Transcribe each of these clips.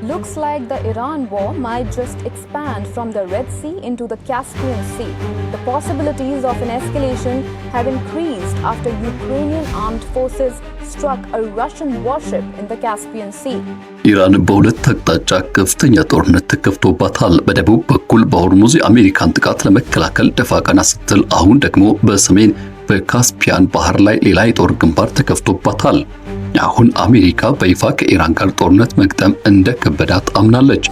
Looks like the Iran war might just expand from the Red Sea into the Caspian Sea. The possibilities of an escalation have increased after Ukrainian armed forces struck a Russian warship in the Caspian Sea. ኢራን በሁለት አቅጣጫ ከፍተኛ ጦርነት ተከፍቶባታል። በደቡብ በኩል በሆርሙዝ የአሜሪካን ጥቃት ለመከላከል ደፋ ቀና ስትል፣ አሁን ደግሞ በሰሜን በካስፒያን ባህር ላይ ሌላ የጦር ግንባር ተከፍቶባታል። አሁን አሜሪካ በይፋ ከኢራን ጋር ጦርነት መግጠም እንደከበዳት አምናለች።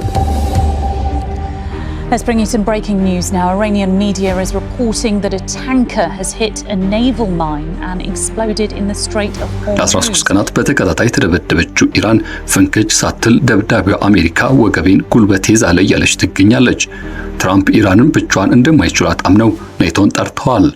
Let's bring you some breaking news now. Iranian media is reporting that a tanker has hit a naval mine and exploded in the Strait of Hormuz. 13 ቀናት በተከታታይ ተደበደበችው ኢራን ፍንክች ሳትል ደብዳቤው አሜሪካ ወገቤን ጉልበቴ ዛለ ያለች ትገኛለች። ትራምፕ ኢራንን ብቻዋን እንደማይችላት አምነው ኔቶን ጠርተዋል።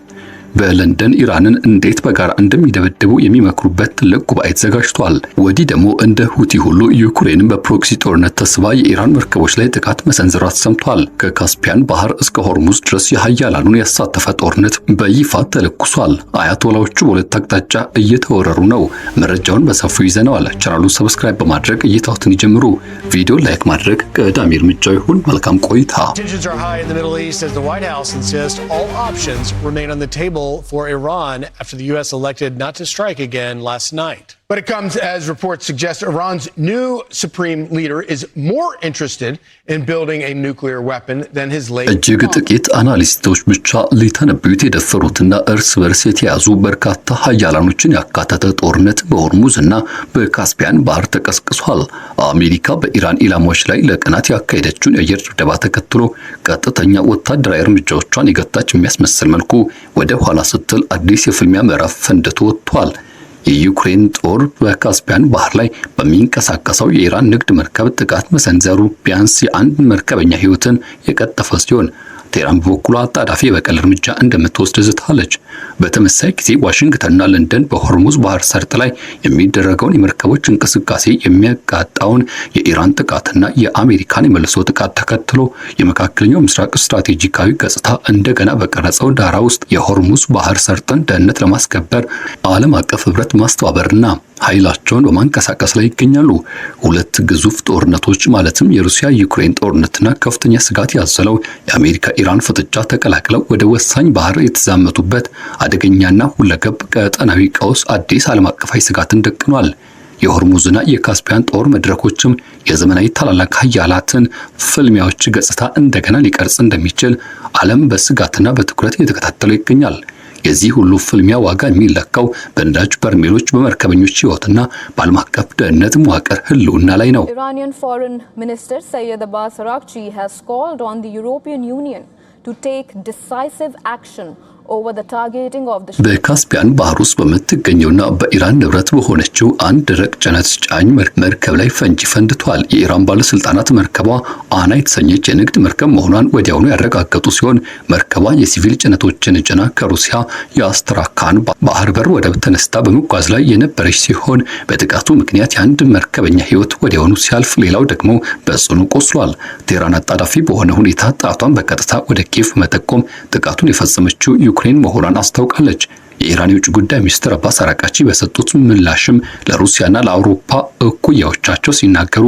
በለንደን ኢራንን እንዴት በጋራ እንደሚደበደቡ የሚመክሩበት ትልቅ ጉባኤ ተዘጋጅቷል። ወዲህ ደግሞ እንደ ሁቲ ሁሉ ዩክሬንን በፕሮክሲ ጦርነት ተስባ የኢራን መርከቦች ላይ ጥቃት መሰንዘሯ ተሰምቷል። ከካስፒያን ባህር እስከ ሆርሙዝ ድረስ የሀያላኑን ያሳተፈ ጦርነት በይፋ ተለኩሷል። አያቶላዎቹ በሁለት አቅጣጫ እየተወረሩ ነው። መረጃውን በሰፊው ይዘነዋል። ቻናሉን ሰብስክራይብ በማድረግ እይታዎትን ይጀምሩ። ቪዲዮ ላይክ ማድረግ ቀዳሚ እርምጃው ይሁን። መልካም ቆይታ። Tensions are high in the Middle East as the White House insists all options remain on the table for Iran after the U.S. elected not to strike again last night. But it comes as reports suggest Iran's new supreme leader is more interested in building a nuclear weapon than his late እጅግ ጥቂት አናሊስቶች ብቻ ሊተነብዩት የደፈሩትና እርስ በርስ የተያዙ በርካታ ሀያላኖችን ያካተተ ጦርነት በሆርሙዝ እና በካስፒያን ባህር ተቀስቅሷል። አሜሪካ በኢራን ኢላማዎች ላይ ለቀናት ያካሄደችውን የአየር ድብደባ ተከትሎ ቀጥተኛ ወታደራዊ እርምጃዎቿን የገታች የሚያስመስል መልኩ ወደ ኋላ ስትል አዲስ የፍልሚያ ምዕራፍ ፈንድቶ ወጥቷል። የዩክሬን ጦር በካስፒያን ባህር ላይ በሚንቀሳቀሰው የኢራን ንግድ መርከብ ጥቃት መሰንዘሩ ቢያንስ የአንድ መርከበኛ ሕይወትን የቀጠፈ ሲሆን ቴህራን በበኩሏ አጣዳፊ የበቀል እርምጃ እንደምትወስድ ዝታለች። በተመሳሳይ ጊዜ ዋሽንግተንና ለንደን በሆርሙዝ ባህር ሰርጥ ላይ የሚደረገውን የመርከቦች እንቅስቃሴ የሚያጋጣውን የኢራን ጥቃትና የአሜሪካን የመልሶ ጥቃት ተከትሎ የመካከለኛው ምስራቅ ስትራቴጂካዊ ገጽታ እንደገና በቀረጸው ዳራ ውስጥ የሆርሙዝ ባህር ሰርጥን ደህንነት ለማስከበር ዓለም አቀፍ ህብረት ማስተባበርና ኃይላቸውን በማንቀሳቀስ ላይ ይገኛሉ። ሁለት ግዙፍ ጦርነቶች ማለትም የሩሲያ ዩክሬን ጦርነትና ከፍተኛ ስጋት ያዘለው የአሜሪካ ኢራን ፍጥጫ ተቀላቅለው ወደ ወሳኝ ባህር የተዛመቱበት አደገኛና ሁለገብ ቀጠናዊ ቀውስ አዲስ ዓለም አቀፋዊ ስጋትን ደቅኗል። የሆርሙዝና የካስፒያን ጦር መድረኮችም የዘመናዊ ታላላቅ ኃያላትን ፍልሚያዎች ገጽታ እንደገና ሊቀርጽ እንደሚችል ዓለም በስጋትና በትኩረት እየተከታተለው ይገኛል። የዚህ ሁሉ ፍልሚያ ዋጋ የሚለካው በነዳጅ በርሜሎች በመርከበኞች ሕይወትና በዓለም አቀፍ ደህንነት መዋቅር ህልውና ላይ ነው። Iranian Foreign Minister Sayyed Abbas Araghchi has called on the European Union to take decisive action over the targeting of the በካስፒያን ባህር ውስጥ በምትገኘውና በኢራን ንብረት በሆነችው አንድ ደረቅ ጭነት ጫኝ መርከብ ላይ ፈንጂ ፈንድቷል። የኢራን ባለስልጣናት መርከቧ አና የተሰኘች የንግድ መርከብ መሆኗን ወዲያውኑ ያረጋገጡ ሲሆን መርከቧ የሲቪል ጭነቶችን ጭና ከሩሲያ የአስትራካን ባህር በር ወደብ ተነስታ በመጓዝ ላይ የነበረች ሲሆን በጥቃቱ ምክንያት የአንድ መርከበኛ ሕይወት ወዲያውኑ ሲያልፍ፣ ሌላው ደግሞ በጽኑ ቆስሏል። ቴህራን አጣዳፊ በሆነ ሁኔታ ጣቷን በቀጥታ ወደ ኪየቭ መጠቆም ጥቃቱን የፈጸመችው ዩክሬን መሆኗን አስታውቃለች። የኢራን የውጭ ጉዳይ ሚኒስትር አባስ አራቃቺ በሰጡት ምላሽም ለሩሲያና ለአውሮፓ እኩያዎቻቸው ሲናገሩ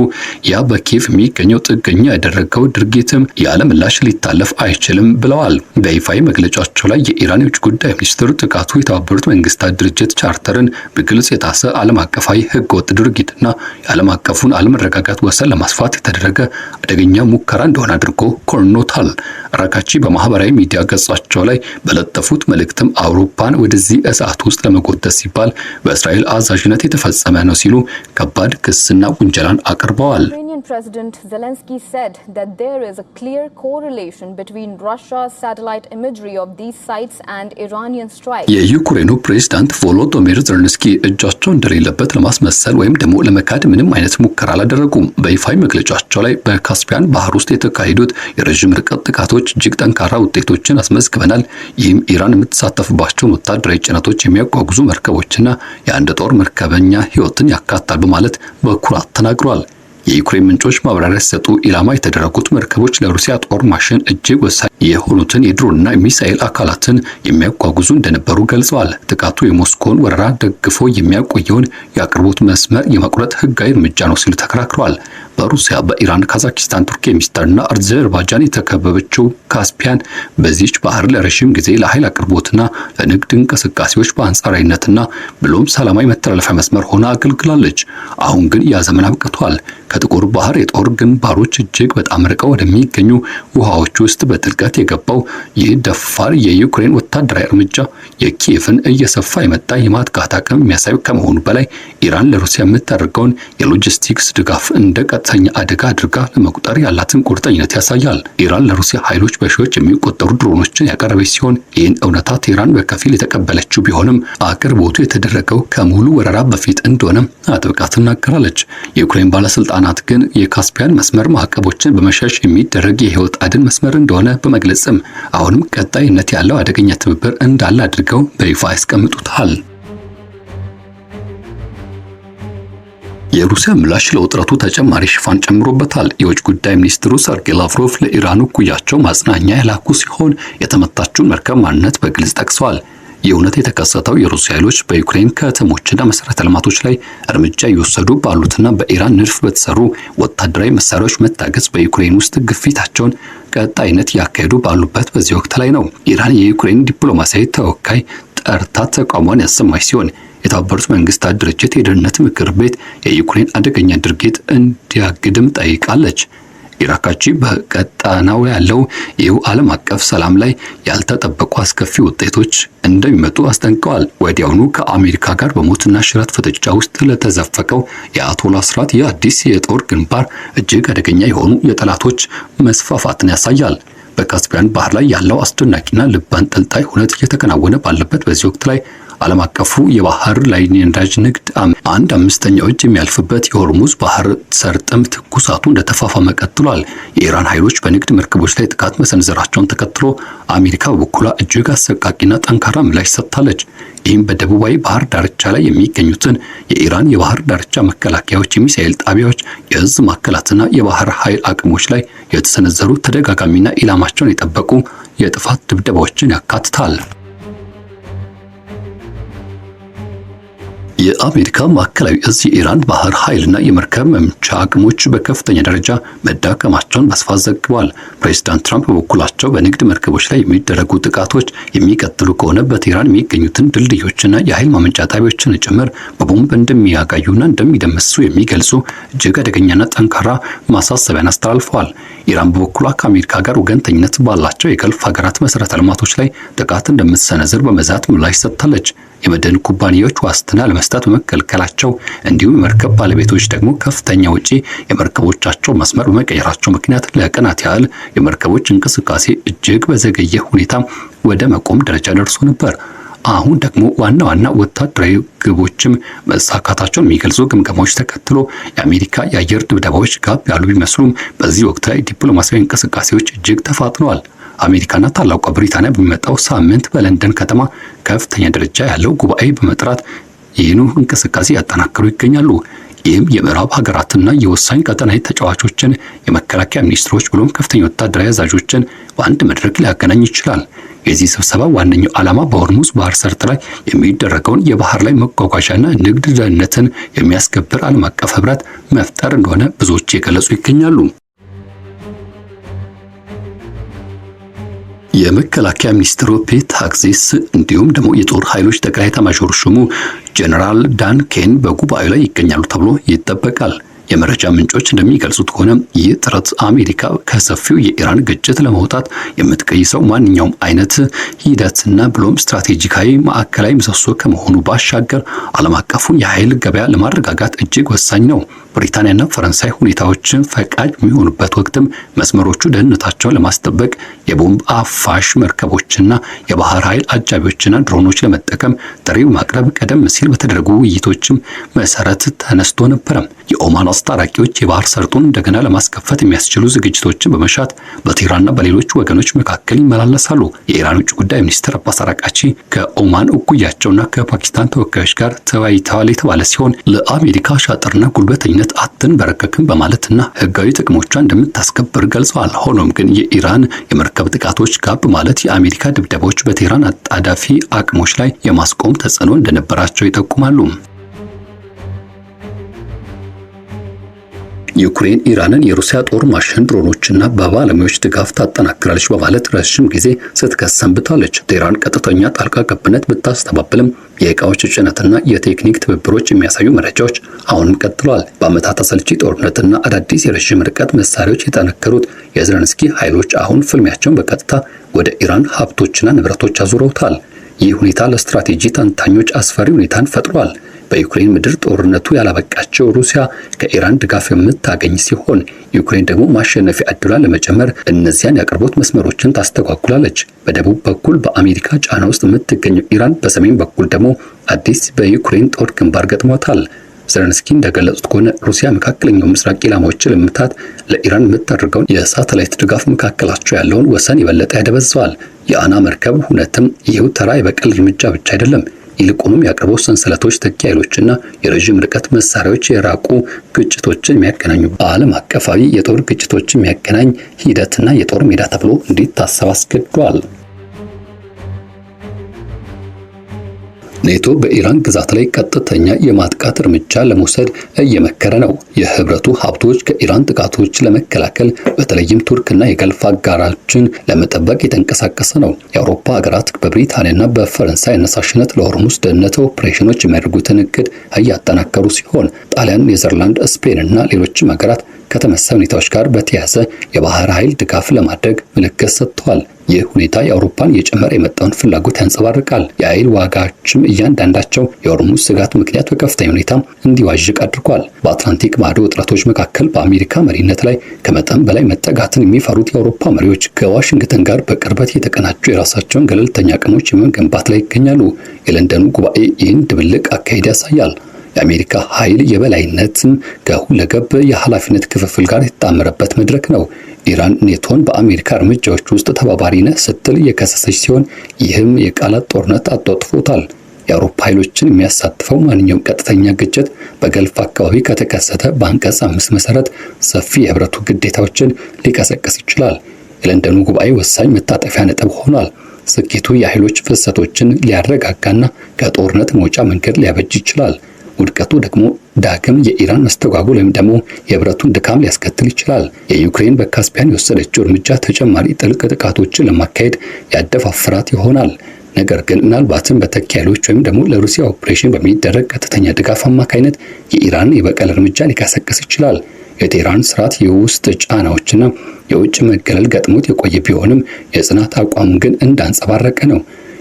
ያ በኪየቭ የሚገኘው ጥገኛ ያደረገው ድርጊትም ያለ ምላሽ ሊታለፍ አይችልም ብለዋል። በይፋዊ መግለጫቸው ላይ የኢራን የውጭ ጉዳይ ሚኒስትር ጥቃቱ የተባበሩት መንግስታት ድርጅት ቻርተርን በግልጽ የጣሰ ዓለም አቀፋዊ ህገወጥ ድርጊትና የዓለም አቀፉን አለመረጋጋት ወሰን ለማስፋት የተደረገ አደገኛ ሙከራ እንደሆነ አድርጎ ኮንኖታል። አራቃቺ በማህበራዊ ሚዲያ ገጻቸው ላይ በለጠፉት መልእክትም አውሮፓን ወደዚህ እሳት ውስጥ ለመጎተት ሲባል በእስራኤል አዛዥነት የተፈጸመ ነው ሲሉ ከባድ ክስና ውንጀላን አቅርበዋል። Ukrainian President Zelensky said that there is a clear correlation between Russia's satellite imagery of these sites and Iranian strikes. የዩክሬኑ ፕሬዝዳንት ቮሎዶሚር ዜሌንስኪ እጃቸው እንደሌለበት ለማስመሰል ወይም ደግሞ ለመካድ ምንም አይነት ሙከራ አላደረጉም። በይፋዊ መግለጫቸው ላይ በካስፒያን ባህር ውስጥ የተካሄዱት የረጅም ርቀት ጥቃቶች እጅግ ጠንካራ ውጤቶችን አስመዝግበናል፣ ይህም ኢራን የምትሳተፍባቸውን ወታደራዊ ጭነቶች የሚያጓጉዙ መርከቦችና የአንድ ጦር መርከበኛ ሕይወትን ያካታል በማለት በኩራት ተናግሯል። የዩክሬን ምንጮች ማብራሪያ ሲሰጡ ኢላማ የተደረጉት መርከቦች ለሩሲያ ጦር ማሽን እጅግ ወሳኝ የሆኑትን የድሮንና የሚሳኤል አካላትን የሚያጓጉዙ እንደነበሩ ገልጸዋል። ጥቃቱ የሞስኮን ወረራ ደግፎ የሚያቆየውን የአቅርቦት መስመር የመቁረጥ ህጋዊ እርምጃ ነው ሲሉ ተከራክረዋል። በሩሲያ በኢራን ካዛክስታን ቱርክሜኒስታንና አዘርባይጃን የተከበበችው ካስፒያን በዚህች ባህር ለረጅም ጊዜ ለኃይል አቅርቦትና ለንግድ እንቅስቃሴዎች በአንጻራዊነትና ብሎም ሰላማዊ መተላለፊያ መስመር ሆና አገልግላለች። አሁን ግን ያ ዘመን አብቅቷል። ከጥቁር ባህር የጦር ግንባሮች እጅግ በጣም ርቀው ወደሚገኙ ውሃዎች ውስጥ በጥልቀት የገባው ይህ ደፋር የዩክሬን ወታደራዊ እርምጃ የኪየቭን እየሰፋ የመጣ የማጥቃት አቅም የሚያሳይ ከመሆኑ በላይ ኢራን ለሩሲያ የምታደርገውን የሎጂስቲክስ ድጋፍ እንደ ቀጥተኛ አደጋ አድርጋ ለመቁጠር ያላትን ቁርጠኝነት ያሳያል። ኢራን ለሩሲያ ኃይሎች በሺዎች የሚቆጠሩ ድሮኖችን ያቀረበች ሲሆን ይህን እውነታ ቴህራን በከፊል የተቀበለችው ቢሆንም አቅርቦቱ የተደረገው ከሙሉ ወረራ በፊት እንደሆነ አጥብቃ ትናገራለች። የዩክሬን ባለስልጣናት ግን የካስፒያን መስመር ማዕቀቦችን በመሸሽ የሚደረግ የህይወት አድን መስመር እንደሆነ በመግለጽም አሁንም ቀጣይነት ያለው አደገኛ ትብብር እንዳለ አድርገው በይፋ ያስቀምጡታል። የሩሲያ ምላሽ ለውጥረቱ ተጨማሪ ሽፋን ጨምሮበታል። የውጭ ጉዳይ ሚኒስትሩ ሰርጌይ ላቭሮቭ ለኢራኑ እኩያቸው ማጽናኛ የላኩ ሲሆን የተመታችውን መርከብ ማንነት በግልጽ ጠቅሰዋል። የእውነት የተከሰተው የሩሲያ ኃይሎች በዩክሬን ከተሞችና መሰረተ ልማቶች ላይ እርምጃ እየወሰዱ ባሉትና በኢራን ንድፍ በተሰሩ ወታደራዊ መሳሪያዎች መታገዝ በዩክሬን ውስጥ ግፊታቸውን ቀጣይነት ያካሄዱ ባሉበት በዚህ ወቅት ላይ ነው። ኢራን የዩክሬን ዲፕሎማሲያዊ ተወካይ ጠርታ ተቃውሟን ያሰማች ሲሆን የተባበሩት መንግስታት ድርጅት የደህንነት ምክር ቤት የዩክሬን አደገኛ ድርጊት እንዲያግድም ጠይቃለች። ኢራካቺ በቀጣናው ያለው ይህ ዓለም አቀፍ ሰላም ላይ ያልተጠበቁ አስከፊ ውጤቶች እንደሚመጡ አስጠንቅቀዋል። ወዲያውኑ ከአሜሪካ ጋር በሞትና ሽረት ፍጥጫ ውስጥ ለተዘፈቀው የአያቶላ ስርዓት የአዲስ የጦር ግንባር እጅግ አደገኛ የሆኑ የጠላቶች መስፋፋትን ያሳያል። በካስፒያን ባህር ላይ ያለው አስደናቂና ልብ አንጠልጣይ ሁነት እየተከናወነ ባለበት በዚህ ወቅት ላይ ዓለም አቀፉ የባህር ላይ ነዳጅ ንግድ 1/5 እጅ የሚያልፍበት የሆርሙዝ ባህር ሰርጥም ትኩሳቱ እንደተፋፋመ ቀጥሏል። የኢራን ኃይሎች በንግድ መርከቦች ላይ ጥቃት መሰንዘራቸውን ተከትሎ አሜሪካ በበኩሏ እጅግ አሰቃቂና ጠንካራ ምላሽ ሰጥታለች። ይህም በደቡባዊ ባህር ዳርቻ ላይ የሚገኙትን የኢራን የባህር ዳርቻ መከላከያዎች፣ የሚሳኤል ጣቢያዎች፣ የእዝ ማዕከላትና የባህር ኃይል አቅሞች ላይ የተሰነዘሩ ተደጋጋሚና ኢላማቸውን የጠበቁ የጥፋት ድብደባዎችን ያካትታል። የአሜሪካ ማዕከላዊ እዝ የኢራን ባህር ኃይልና የመርከብ መምቻ አቅሞች በከፍተኛ ደረጃ መዳከማቸውን በስፋት ዘግቧል። ፕሬዝዳንት ትራምፕ በበኩላቸው በንግድ መርከቦች ላይ የሚደረጉ ጥቃቶች የሚቀጥሉ ከሆነ በቴህራን የሚገኙትን ድልድዮችና የኃይል ማመንጫ ጣቢያዎችን ጭምር በቦምብ እንደሚያጋዩና እንደሚደመስሱ የሚገልጹ እጅግ አደገኛና ጠንካራ ማሳሰቢያን አስተላልፈዋል። ኢራን በበኩሏ ከአሜሪካ ጋር ወገንተኝነት ባላቸው የገልፍ ሀገራት መሰረተ ልማቶች ላይ ጥቃት እንደምትሰነዝር በመዛት ምላሽ ሰጥታለች። የመድን ኩባንያዎች ዋስትና ለመስጠት በመከልከላቸው እንዲሁም የመርከብ ባለቤቶች ደግሞ ከፍተኛ ወጪ የመርከቦቻቸው መስመር በመቀየራቸው ምክንያት ለቀናት ያህል የመርከቦች እንቅስቃሴ እጅግ በዘገየ ሁኔታ ወደ መቆም ደረጃ ደርሶ ነበር። አሁን ደግሞ ዋና ዋና ወታደራዊ ግቦችም መሳካታቸውን የሚገልጹ ግምገማዎች ተከትሎ የአሜሪካ የአየር ድብደባዎች ጋብ ያሉ ቢመስሉም በዚህ ወቅት ላይ ዲፕሎማሲያዊ እንቅስቃሴዎች እጅግ ተፋጥነዋል። አሜሪካና ታላቋ ብሪታንያ በሚመጣው ሳምንት በለንደን ከተማ ከፍተኛ ደረጃ ያለው ጉባኤ በመጥራት ይህኑ እንቅስቃሴ ያጠናክሩ ይገኛሉ። ይህም የምዕራብ ሀገራትና የወሳኝ ቀጠናዊ ተጫዋቾችን የመከላከያ ሚኒስትሮች ብሎም ከፍተኛ ወታደራዊ አዛዦችን በአንድ መድረክ ሊያገናኝ ይችላል። የዚህ ስብሰባ ዋነኛው ዓላማ በሆርሙዝ ባህር ሰርጥ ላይ የሚደረገውን የባህር ላይ መጓጓዣና ንግድ ደህንነትን የሚያስከብር ዓለም አቀፍ ህብረት መፍጠር እንደሆነ ብዙዎች የገለጹ ይገኛሉ። የመከላከያ ሚኒስትሩ ፔት ሃግዜስ እንዲሁም ደግሞ የጦር ኃይሎች ጠቅላይ ኤታማዦር ሹሙ ጀነራል ዳን ኬን በጉባኤው ላይ ይገኛሉ ተብሎ ይጠበቃል። የመረጃ ምንጮች እንደሚገልጹት ከሆነ ይህ ጥረት አሜሪካ ከሰፊው የኢራን ግጭት ለመውጣት የምትቀይሰው ማንኛውም አይነት ሂደትና ብሎም ስትራቴጂካዊ ማዕከላዊ ምሰሶ ከመሆኑ ባሻገር ዓለም አቀፉን የኃይል ገበያ ለማረጋጋት እጅግ ወሳኝ ነው። ብሪታንያና ፈረንሳይ ሁኔታዎችን ፈቃድ የሚሆኑበት ወቅትም መስመሮቹ ደህንነታቸውን ለማስጠበቅ የቦምብ አፋሽ መርከቦችና የባህር ኃይል አጃቢዎችና ድሮኖች ለመጠቀም ጥሪው ማቅረብ ቀደም ሲል በተደረጉ ውይይቶችም መሰረት ተነስቶ ነበረ። የኦማን አስታራቂዎች የባህር ሰርጡን እንደገና ለማስከፈት የሚያስችሉ ዝግጅቶችን በመሻት በቴህራንና በሌሎች ወገኖች መካከል ይመላለሳሉ። የኢራን ውጭ ጉዳይ ሚኒስትር አባስ አራቃቺ ከኦማን እኩያቸውና ከፓኪስታን ተወካዮች ጋር ተወያይተዋል የተባለ ሲሆን ለአሜሪካ ሻጥርና ጉልበተኛ አትንበረከክም በማለትና ህጋዊ ጥቅሞቿን እንደምታስከብር ገልጸዋል። ሆኖም ግን የኢራን የመርከብ ጥቃቶች ጋብ ማለት የአሜሪካ ድብደባዎች በቴህራን አጣዳፊ አቅሞች ላይ የማስቆም ተጽዕኖ እንደነበራቸው ይጠቁማሉ። ዩክሬን ኢራንን የሩሲያ ጦር ማሽን ድሮኖችና በባለሙያዎች ድጋፍ ታጠናክራለች በማለት ረጅም ጊዜ ስትከስ ሰንብታለች። ቴህራን ቀጥተኛ ጣልቃ ገብነት ብታስተባብልም የእቃዎች ጭነትና የቴክኒክ ትብብሮች የሚያሳዩ መረጃዎች አሁንም ቀጥለዋል። በዓመታት አሰልቺ ጦርነትና አዳዲስ የረዥም ርቀት መሳሪያዎች የጠነከሩት የዜሌንስኪ ኃይሎች አሁን ፍልሚያቸውን በቀጥታ ወደ ኢራን ሀብቶችና ንብረቶች አዙረውታል። ይህ ሁኔታ ለስትራቴጂ ተንታኞች አስፈሪ ሁኔታን ፈጥሯል። በዩክሬን ምድር ጦርነቱ ያላበቃቸው ሩሲያ ከኢራን ድጋፍ የምታገኝ ሲሆን ዩክሬን ደግሞ ማሸነፊያ ዕድሏን ለመጨመር እነዚያን የአቅርቦት መስመሮችን ታስተጓጉላለች። በደቡብ በኩል በአሜሪካ ጫና ውስጥ የምትገኘው ኢራን፣ በሰሜን በኩል ደግሞ አዲስ በዩክሬን ጦር ግንባር ገጥሟታል። ዜሌንስኪ እንደገለጹት ከሆነ ሩሲያ መካከለኛው ምስራቅ ኢላማዎችን ለመምታት ለኢራን የምታደርገውን የሳተላይት ድጋፍ መካከላቸው ያለውን ወሰን የበለጠ ያደበዘዋል። የአና መርከብ ሁነትም ይህው ተራ የበቀል እርምጃ ብቻ አይደለም። ይልቁንም የአቅርቦት ሰንሰለቶች፣ ተኪ ኃይሎችና የረዥም ርቀት መሳሪያዎች የራቁ ግጭቶችን የሚያገናኙ ዓለም አቀፋዊ የጦር ግጭቶችን የሚያገናኝ ሂደትና የጦር ሜዳ ተብሎ እንዲታሰብ አስገድዷል። ኔቶ በኢራን ግዛት ላይ ቀጥተኛ የማጥቃት እርምጃ ለመውሰድ እየመከረ ነው። የህብረቱ ሀብቶች ከኢራን ጥቃቶች ለመከላከል በተለይም ቱርክና የገልፍ አጋሮችን ለመጠበቅ የተንቀሳቀሰ ነው። የአውሮፓ ሀገራት በብሪታንያና በፈረንሳይ አነሳሽነት ለሆርሙዝ ደህንነት ኦፕሬሽኖች የሚያደርጉትን እቅድ እያጠናከሩ ሲሆን ጣሊያን፣ ኔዘርላንድ፣ ስፔን እና ሌሎችም ሀገራት ከተመሳሳይ ሁኔታዎች ጋር በተያያዘ የባህር ኃይል ድጋፍ ለማድረግ ምልክት ሰጥተዋል። ይህ ሁኔታ የአውሮፓን እየጨመረ የመጣውን ፍላጎት ያንጸባርቃል። የኃይል ዋጋዎችም እያንዳንዳቸው የሆርሙዝ ስጋት ምክንያት በከፍተኛ ሁኔታ እንዲዋዥቅ አድርጓል። በአትላንቲክ ማዶ ውጥረቶች መካከል በአሜሪካ መሪነት ላይ ከመጠን በላይ መጠጋትን የሚፈሩት የአውሮፓ መሪዎች ከዋሽንግተን ጋር በቅርበት የተቀናጁ የራሳቸውን ገለልተኛ አቅሞች የመገንባት ላይ ይገኛሉ። የለንደኑ ጉባኤ ይህን ድብልቅ አካሄድ ያሳያል። የአሜሪካ ኃይል የበላይነትም ከሁለገብ የኃላፊነት ክፍፍል ጋር የተጣመረበት መድረክ ነው። ኢራን ኔቶን በአሜሪካ እርምጃዎች ውስጥ ተባባሪ ነህ ስትል የከሰሰች ሲሆን ይህም የቃላት ጦርነት አጧጥፎታል። የአውሮፓ ኃይሎችን የሚያሳትፈው ማንኛውም ቀጥተኛ ግጭት በገልፍ አካባቢ ከተከሰተ በአንቀጽ 5 መሰረት ሰፊ የህብረቱ ግዴታዎችን ሊቀሰቅስ ይችላል። የለንደኑ ጉባኤ ወሳኝ መታጠፊያ ነጥብ ሆኗል። ስኬቱ የኃይሎች ፍሰቶችን ሊያረጋጋና ከጦርነት መውጫ መንገድ ሊያበጅ ይችላል። ውድቀቱ ደግሞ ዳግም የኢራን መስተጓጎል ወይም ደግሞ የህብረቱን ድካም ሊያስከትል ይችላል። የዩክሬን በካስፒያን የወሰደችው እርምጃ ተጨማሪ ጥልቅ ጥቃቶችን ለማካሄድ ያደፋፍራት ይሆናል። ነገር ግን ምናልባትም በተኪ ኃይሎች ወይም ደግሞ ለሩሲያ ኦፕሬሽን በሚደረግ ቀጥተኛ ድጋፍ አማካይነት የኢራን የበቀል እርምጃ ሊቀሰቅስ ይችላል። የቴህራን ስርዓት የውስጥ ጫናዎችና የውጭ መገለል ገጥሞት የቆየ ቢሆንም የጽናት አቋሙ ግን እንዳንጸባረቀ ነው።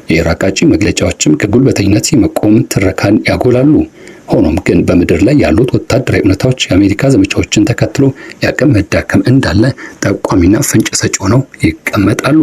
የኢራቃጭ መግለጫዎችም ከጉልበተኝነት የመቆም ትረካን ያጎላሉ። ሆኖም ግን በምድር ላይ ያሉት ወታደራዊ እውነታዎች የአሜሪካ ዘመቻዎችን ተከትሎ የአቅም መዳከም እንዳለ ጠቋሚና ፍንጭ ሰጪ ሆነው ይቀመጣሉ።